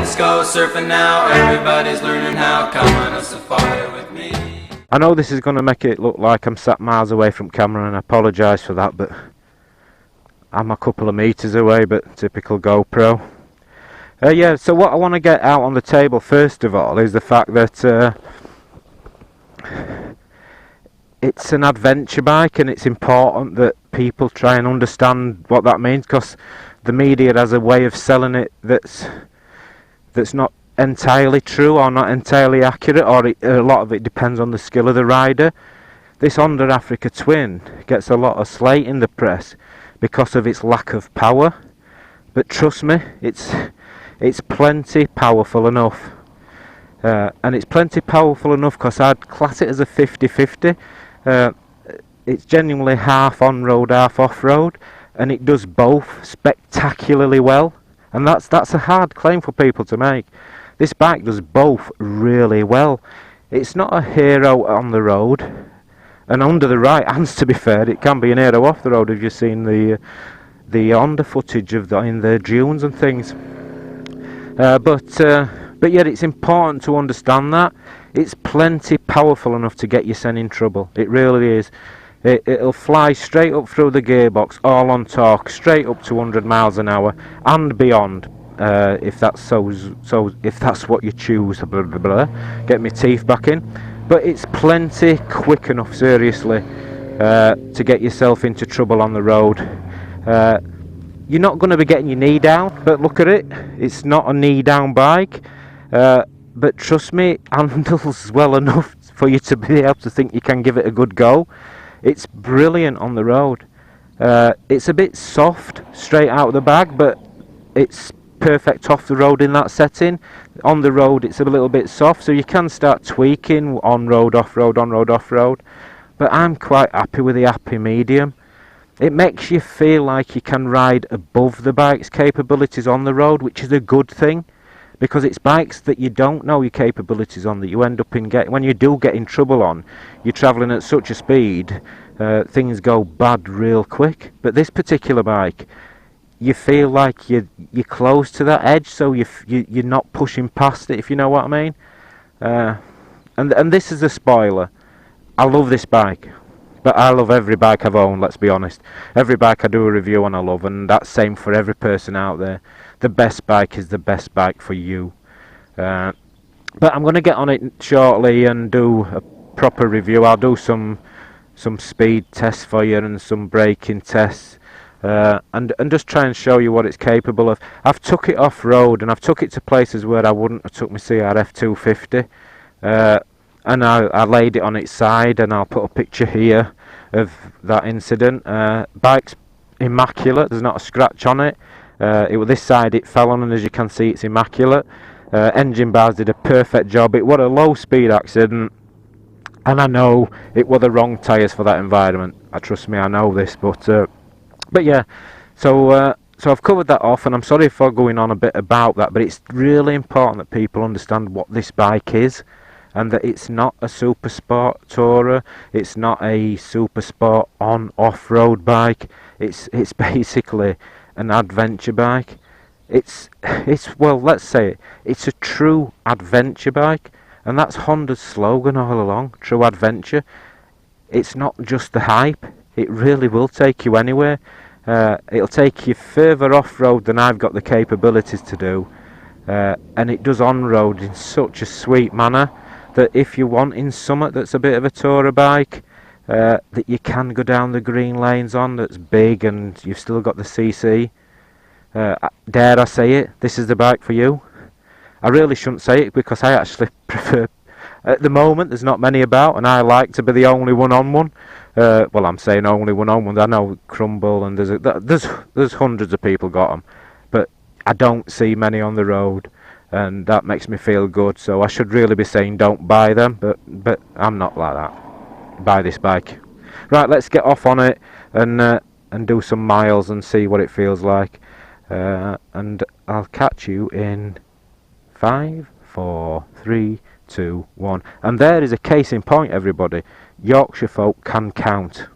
Let's go surfing now, everybody's learning how. Come on a safari with me. I know this is going to make it look like I'm sat miles away from camera, and I apologise for that, but I'm a couple of metres away, but typical GoPro. Yeah, so what I want to get out on the table first of all is the fact that it's an adventure bike, and it's important that people try and understand what that means, because the media has a way of selling it that's not entirely true or not entirely accurate, or a lot of it depends on the skill of the rider. This Honda Africa Twin gets a lot of slate in the press because of its lack of power, but trust me, it's plenty powerful enough. And it's plenty powerful enough because I'd class it as a 50-50. It's genuinely half on-road, half off-road, and it does both spectacularly well. And that's a hard claim for people to make. This bike does both really well. It's not a hero on the road, and under the right hands, to be fair, it can be an hero off the road. If you've seen the Honda footage of in the dunes and things. But yet it's important to understand that it's plenty powerful enough to get you sent in trouble. It really is. It'll fly straight up through the gearbox, all on torque, straight up to 100 miles an hour and beyond, if that's if that's what you choose. Blah, blah, blah. Get my teeth back in. But it's plenty quick enough, seriously, to get yourself into trouble on the road. You're not going to be getting your knee down, but look at it. It's not a knee down bike. But trust me, it handles well enough for you to be able to think you can give it a good go. It's brilliant on the road. It's a bit soft straight out of the bag, but it's perfect off the road in that setting. On the road it's a little bit soft, so you can start tweaking on road, off road, on road, off road. But I'm quite happy with the happy medium. It makes you feel like you can ride above the bike's capabilities on the road, which is a good thing, because it's bikes that you don't know your capabilities on that you end up when you do get in trouble on. You're travelling at such a speed, things go bad real quick. But this particular bike, you feel like you're close to that edge, so you're not pushing past it, if you know what I mean. And this is a spoiler. I love this bike. But I love every bike I've owned, let's be honest. Every bike I do a review on I love, and that's same for every person out there. The best bike is the best bike for you. But I'm going to get on it shortly and do a proper review. I'll do some speed tests for you and some braking tests. And just try and show you what it's capable of. I've took it off-road, and I've took it to places where I wouldn't have took my CRF1000L. And I laid it on its side, and I'll put a picture here of that incident. Bike's immaculate, there's not a scratch on it. This side it fell on, and as you can see it's immaculate. Engine bars did a perfect job. It was a low speed accident, and I know it were the wrong tyres for that environment. Trust me, I know this, but yeah, so I've covered that off, and I'm sorry for going on a bit about that, but it's really important that people understand what this bike is. And that it's not a super sport tourer, it's not a super sport off-road bike. It's basically an adventure bike. Well, let's say it. It's a true adventure bike, and that's Honda's slogan all along. True adventure. It's not just the hype. It really will take you anywhere. It'll take you further off-road than I've got the capabilities to do, and it does on-road in such a sweet manner that if you're wanting something that's a bit of a tourer bike, that you can go down the green lanes on, that's big and you've still got the CC, dare I say it, this is the bike for you. I really shouldn't say it, because I actually prefer, at the moment there's not many about, and I like to be the only one on one. Well, I'm saying only one on one. I know Crumble, and there's hundreds of people got them, but I don't see many on the road. And that makes me feel good, so I should really be saying don't buy them, but I'm not like that. Buy this bike. Right, let's get off on it and do some miles and see what it feels like. And I'll catch you in 5, 4, 3, 2, 1. And there is a case in point, everybody. Yorkshire folk can count.